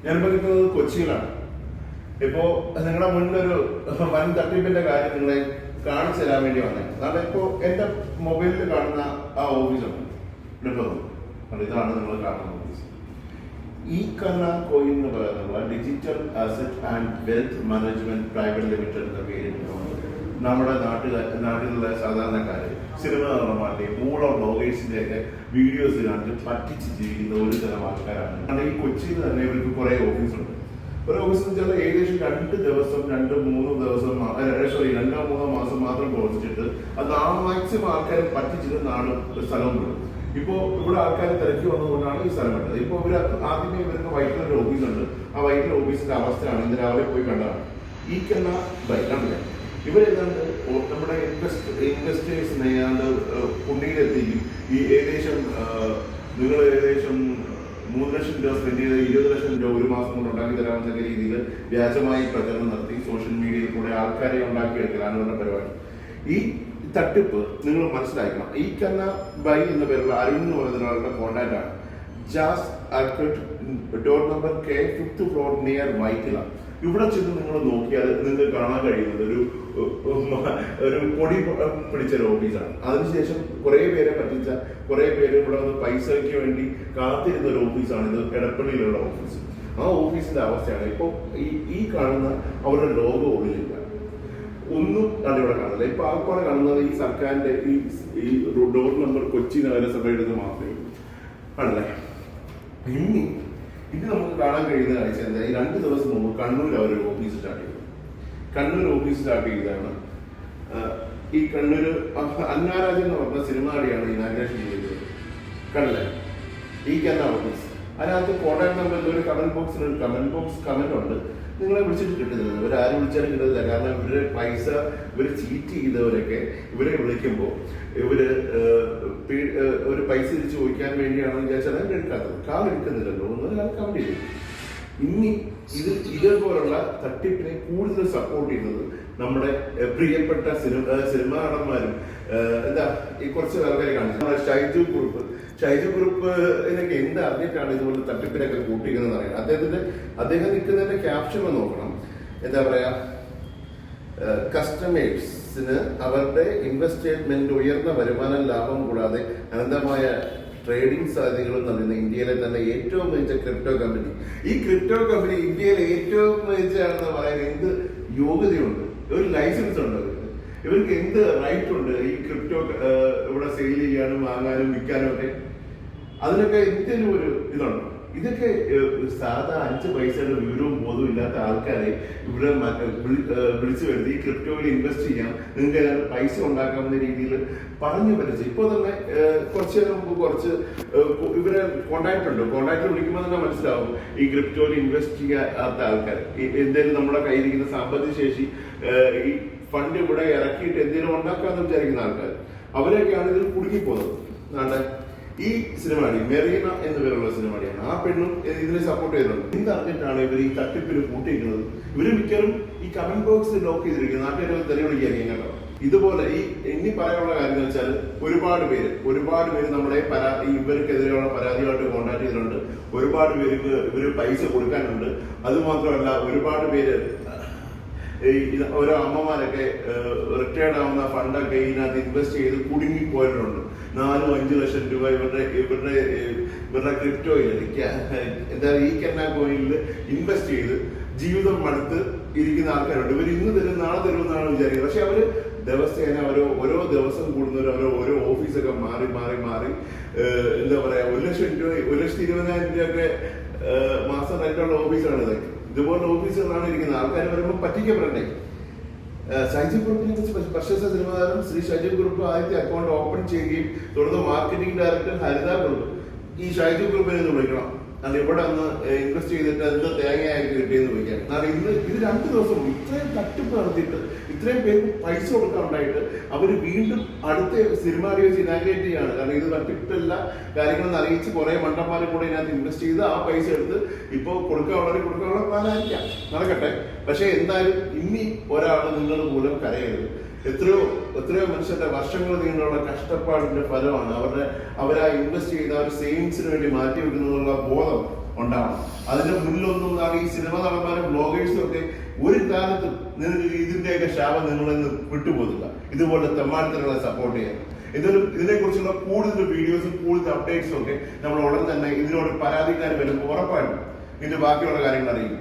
ഞാനിപ്പോൾ നിൽക്കുന്നത് കൊച്ചിയിലാണ്. ഇപ്പോ നിങ്ങളുടെ മുന്നിലൊരു വൻ തട്ടിപ്പിന്റെ കാര്യം നിങ്ങളെ കാണിച്ചു തരാൻ വേണ്ടി വന്നേ. അതാണ് ഇപ്പോ എന്റെ മൊബൈലിൽ കാണുന്ന ആ ഓഫീസുണ്ട്. ഇതാണ് നിങ്ങൾ കാണുന്ന ഓഫീസ്. ഇ-കന്ന കോയിൻ എന്ന് പറയുന്നത് digital asset and wealth management private limited എന്ന പേരിൽ നമ്മുടെ നാട്ടിലുള്ള സാധാരണക്കാര് സിനിമ നടന്മാരുടെ മൂളോ ബ്ലോഗേഴ്സിന്റെ ഒക്കെ വീഡിയോസ് കണ്ടിട്ട് പറ്റിച്ച് ജീവിക്കുന്ന ഒരു തരം ആൾക്കാരാണ്. ഈ കൊച്ചിയിൽ തന്നെ ഇവർക്ക് കുറെ ഓഫീസുണ്ട്. ഒരു ഓഫീസ് വെച്ചാൽ ഏകദേശം 2 ദിവസം 2-3 ദിവസം 2-3 മാസം മാത്രം പ്രവർത്തിച്ചിട്ട് അത് മാക്സിമം ആൾക്കാരെ പറ്റിച്ചിട്ട് സ്ഥലവും വിടും. ഇപ്പോ ഇവിടെ ആൾക്കാർ തിരക്കി വന്നതുകൊണ്ടാണ് ഈ സ്ഥലം വിട്ടത്. ഇപ്പൊ ഇവര് ആദ്യമേ ഇവർക്ക് വൈറ്റിലൊരു ഓഫീസുണ്ട്. ആ വൈറ്റിലെ ഓഫീസിന്റെ അവസ്ഥയാണ് ഇന്ന് രാവിലെ പോയി കണ്ടതാണ്. ഇ-കന്ന കണ്ടില്ല. ഇവരേതാണ്ട് നമ്മുടെ ഇൻവെസ്റ്റേഴ്സിനെ ഏതാണ്ട് പുണ്യയിലെത്തിക്കും. ഈ ഏകദേശം നിങ്ങൾ ഏകദേശം 3 ലക്ഷം രൂപ സ്പെൻഡ് ചെയ്ത് 20 ലക്ഷം രൂപ ഒരു മാസം കൊണ്ട് ഉണ്ടാക്കി തരാവുന്ന രീതിയിൽ വ്യാജമായി പ്രചരണം നടത്തി സോഷ്യൽ മീഡിയയിൽ കൂടെ ആൾക്കാരെ ഉണ്ടാക്കിയെടുക്കലാണ് അവരുടെ പരിപാടി. ഈ തട്ടിപ്പ് നിങ്ങൾ മനസ്സിലാക്കണം. ഇ-കന്ന എന്ന പേരുള്ള അരുൺ എന്ന് പറയുന്ന ഒരാളുടെ കോൺടാക്ട് ആണ്. ജാസ് arcade door number K 5th floor near Vyttila. ഇവിടെ ചെന്ന് നിങ്ങൾ നോക്കിയാൽ നിങ്ങൾക്ക് കാണാൻ കഴിയുന്നത് ഒരു പൊടി പിടിച്ചൊരു ഓഫീസാണ്. അതിനുശേഷം കുറെ പേരെ പറ്റിച്ച കുറെ പേര് ഇവിടെ വന്ന് പൈസയ്ക്ക് വേണ്ടി കാത്തിരുന്ന ഒരു ഓഫീസാണ് ഇത്. എടപ്പള്ളിയിലുള്ള ഓഫീസ്. ആ ഓഫീസിന്റെ അവസ്ഥയാണ് ഇപ്പോൾ ഈ കാണുന്ന അവരുടെ ലോഗോ ഉള്ളിലില്ല. ഒന്നും ഇവിടെ കാണില്ല. ഇപ്പൊ ആൾക്കാരെ കാണുന്നത് ഈ സർക്കാരിന്റെ ഈ ഡോർ നമ്പർ കൊച്ചി നഗരസഭയുടെ മാത്രമേ ആണല്ലേ. ഇത് നമുക്ക് കാണാൻ കഴിയുന്ന കാഴ്ച എന്താ? ഈ 2 ദിവസം മുമ്പ് കണ്ണൂർ അവരൊരു ഓഫീസ് സ്റ്റാർട്ട് ചെയ്തു. കണ്ണൂർ ഓഫീസ് സ്റ്റാർട്ട് ചെയ്തതാണ്. ഈ കണ്ണൂര് അന്നാരാജൻ എന്ന് പറഞ്ഞ സിനിമ നടിയാണ് ഇനാഗ്രേഷൻ ചെയ്തത്. കണ്ടല്ലേ ഇ-കന്ന ഓഫീസ്. അതിനകത്ത് കോൺടാക്ട് നമ്പറിൽ ഒരു കമന്റ് ബോക്സ് ഉണ്ട്. നിങ്ങളെ വിളിച്ചിട്ട് കിട്ടുന്നില്ല. ഇവരാരും വിളിച്ചാലും കിട്ടുന്നില്ല. കാരണം ഇവര് ചീറ്റ് ചെയ്തവരൊക്കെ ഇവരെ വിളിക്കുമ്പോൾ ഇവര് ഒരു പൈസ തിരിച്ചു ചോദിക്കാൻ വേണ്ടിയാണെന്ന് വിചാരിച്ചാൽ അത് എടുക്കാത്തത്. കാൾ എടുക്കുന്നില്ലല്ലോ ഒന്നും കമന്റ് ചെയ്തു. ഇനി ഇതേപോലുള്ള തട്ടിപ്പിനെ കൂടുതൽ സപ്പോർട്ട് ചെയ്യുന്നത് നമ്മുടെ പ്രിയപ്പെട്ട സിനിമാ നടന്മാരും ഈ കുറച്ച് ആൾക്കാരെ കാണിച്ചു. ഷൈജു ഗ്രൂപ്പിനൊക്കെ എന്ത് അറിഞ്ഞിട്ടാണ് ഇതുപോലെ തട്ടിപ്പിനൊക്കെ കൂട്ടിക്കുന്നതെന്ന് അറിയാം. അദ്ദേഹം നിൽക്കുന്നതിന്റെ ക്യാപ്ഷൻ നോക്കണം. എന്താ പറയാ, കസ്റ്റമേഴ്സിന് അവരുടെ ഇൻവെസ്റ്റ്മെന്റ് ഉയർന്ന വരുമാന ലാഭം കൂടാതെ അനന്തമായ ട്രേഡിംഗ് സാധ്യതകളും നൽകുന്ന ഇന്ത്യയിലെ തന്നെ ഏറ്റവും മികച്ച ക്രിപ്റ്റോ കമ്പനി. ഈ ക്രിപ്റ്റോ കമ്പനി ഇന്ത്യയിലെ ഏറ്റവും മികച്ചതാണെന്ന് പറയാൻ എന്ത് യോഗ്യതയുണ്ട്? ഒരു ലൈസൻസ് ഉണ്ടോ? ഇവർക്ക് എന്ത് റൈറ്റ് ഉണ്ട് ഈ ക്രിപ്റ്റോ ഇവിടെ സെയിൽ ചെയ്യാനും വാങ്ങാനും വിൽക്കാനും ഒക്കെ? അതിനൊക്കെ എന്തെങ്കിലും ഒരു ഇതുണ്ടോ? ഇതൊക്കെ സാധാ 5 പൈസയുടെ വിവരവും ബോധവും ഇല്ലാത്ത ആൾക്കാരെ ഇവിടെ വിളിച്ചു വരുത്തി ഈ ക്രിപ്റ്റോയിൽ ഇൻവെസ്റ്റ് ചെയ്യാം, നിങ്ങൾക്ക് അതിനകത്ത് പൈസ ഉണ്ടാക്കാവുന്ന രീതിയിൽ പറഞ്ഞു പറ്റിച്ച്. ഇപ്പോൾ തന്നെ കുറച്ച് ഇവരെ കോണ്ടാക്ട് വിളിക്കുമ്പോൾ തന്നെ മനസ്സിലാവും ഈ ക്രിപ്റ്റോയിൽ ഇൻവെസ്റ്റ് ചെയ്യാത്ത ആൾക്കാർ. എന്തെങ്കിലും നമ്മുടെ കയ്യിരിക്കുന്ന സാമ്പത്തിക ശേഷി ഈ ഫണ്ട് ഇവിടെ ഇറക്കിയിട്ട് എന്തെങ്കിലും ഉണ്ടാക്കാന്ന് വിചാരിക്കുന്ന ആൾക്കാർ, അവരൊക്കെയാണ് ഇതിൽ കുടുങ്ങിപ്പോകുന്നത്. ഈ സിനിമാടി മെറീന എന്ന പേരുള്ള സിനിമാടിയാണ്. ആ പെണ്ണും ഇതിനെ സപ്പോർട്ട് ചെയ്യുന്നുണ്ട്. എന്തറിഞ്ഞിട്ടാണ് ഇവർ ഈ തട്ടിപ്പിന് കൂട്ടിയിരിക്കുന്നത്? ഇവര് മിക്കറും ഈ കമന്റ് ബോക്സ് ലോക്ക് ചെയ്തിരിക്കുന്നത്. നാട്ടുകാരെ തെളിവിളിക്കാൻ കേട്ടോ. ഇതുപോലെ ഇനി പറയാനുള്ള കാര്യം എന്ന് വെച്ചാൽ ഒരുപാട് പേര് നമ്മുടെ ഇവർക്കെതിരെയുള്ള പരാതിയായിട്ട് കോൺടാക്ട് ചെയ്തിട്ടുണ്ട്. ഒരുപാട് പേർക്ക് ഇവര് പൈസ കൊടുക്കാനുണ്ട്. അതുമാത്രമല്ല ഒരുപാട് പേര് ഓരോ അമ്മമാരൊക്കെ റിട്ടയർഡ് ആവുന്ന ഫണ്ടൊക്കെ ഇതിനകത്ത് ഇൻവെസ്റ്റ് ചെയ്ത് കുടുങ്ങിപ്പോയിട്ടുണ്ട്. 4-5 ലക്ഷം രൂപ ഇവരുടെ ക്രിപ്റ്റോയിൽ ഇ-കന്ന കോയിനിൽ ഇൻവെസ്റ്റ് ചെയ്ത് ജീവിതം മടുത്ത് ഇരിക്കുന്ന ആൾക്കാരുണ്ട്. ഇവർ ഇന്ന് തരും നാളെ തരുമെന്നാണ് വിചാരിക്കുന്നത്. പക്ഷെ അവര് ദിവസേന ഓരോ ദിവസം കൂടുന്നവർ ഓരോ ഓഫീസൊക്കെ മാറി എന്താ പറയാ 1,20,000 രൂപയൊക്കെ മാസം റെന്റുള്ള ഓഫീസാണ് ഇതൊക്കെ. ഇതുപോലുള്ള ഓഫീസുകളാണ് ഇരിക്കുന്നത്. ആൾക്കാർ വരുമ്പോൾ പറ്റിക്കപ്പെടണ്ടേ? ഷൈജു ഗ്രൂപ്പിനെ കുറിച്ച് പ്രശസ്ത സിനിമാതാരം ശ്രീ ഷൈജു ഗ്രൂപ്പ് ആദ്യത്തെ അക്കൗണ്ട് ഓപ്പൺ ചെയ്യുകയും തുടർന്ന് മാർക്കറ്റിംഗ് ഡയറക്ടർ ഹരിത ഗ്രൂപ്പ് ഈ ഷൈജു ഗ്രൂപ്പിനെ ഒന്ന് വിളിക്കണം. കാരണം ഇവിടെ ഒന്ന് ഇൻവെസ്റ്റ് ചെയ്തിട്ട് എന്ത് തേങ്ങയായിട്ട് കിട്ടിയെന്ന് ചോദിക്കാൻ. കാരണം ഇത് 2 ദിവസം ഇത്രയും തട്ടിപ്പ് നടത്തിയിട്ട് ഇത്രയും പേർക്ക് പൈസ കൊടുക്കാനുണ്ടായിട്ട് അവര് വീണ്ടും അടുത്ത സിനിമ വെച്ച് ഇനാഗ്രേറ്റ് ചെയ്യാണ്. കാരണം ഇത് തട്ടിപ്പല്ല കാര്യങ്ങളെന്ന് അറിയിച്ച് കുറെ മണ്ടന്മാരും കൂടെ ഇതിനകത്ത് ഇൻവെസ്റ്റ് ചെയ്ത് ആ പൈസ എടുത്ത് ഇപ്പോൾ കൊടുക്കാനുള്ള പ്ലാനായിരിക്കാം. നടക്കട്ടെ. പക്ഷെ എന്തായാലും ഇനി ഒരാൾ നിങ്ങൾ മൂലം കരയരുത്. എത്രയോ മനുഷ്യരുടെ വർഷങ്ങൾ നീണ്ടുള്ള കഷ്ടപ്പാടിന്റെ ഫലമാണ് അവരാ ഇൻവെസ്റ്റ് ചെയ്ത ഒരു സേവിങ്സിന് വേണ്ടി മാറ്റി വെക്കുന്നതിനുള്ള ബോധം ഉണ്ടാവണം. അതിന്റെ മുന്നിലൊന്നും ഈ സിനിമ നടന്മാരും ബ്ലോഗേഴ്സും ഒക്കെ ഒരു കാലത്തും നിങ്ങൾക്ക് ഇതിന്റെയൊക്കെ ശാപം നിങ്ങളിൽ നിന്ന് വിട്ടുപോകുന്നില്ല. ഇതുപോലെ തെമ്മാടിത്തരങ്ങളെ സപ്പോർട്ട് ചെയ്യാൻ ഇതിനെക്കുറിച്ചുള്ള കൂടുതൽ വീഡിയോസും കൂടുതൽ അപ്ഡേറ്റ്സും ഒക്കെ നമ്മൾ ഉടൻ തന്നെ ഇതിനോട് പരാതിക്കാർ വരുമ്പോൾ ഉറപ്പായിട്ടും ഇതിന്റെ ബാക്കിയുള്ള കാര്യങ്ങൾ അറിയും.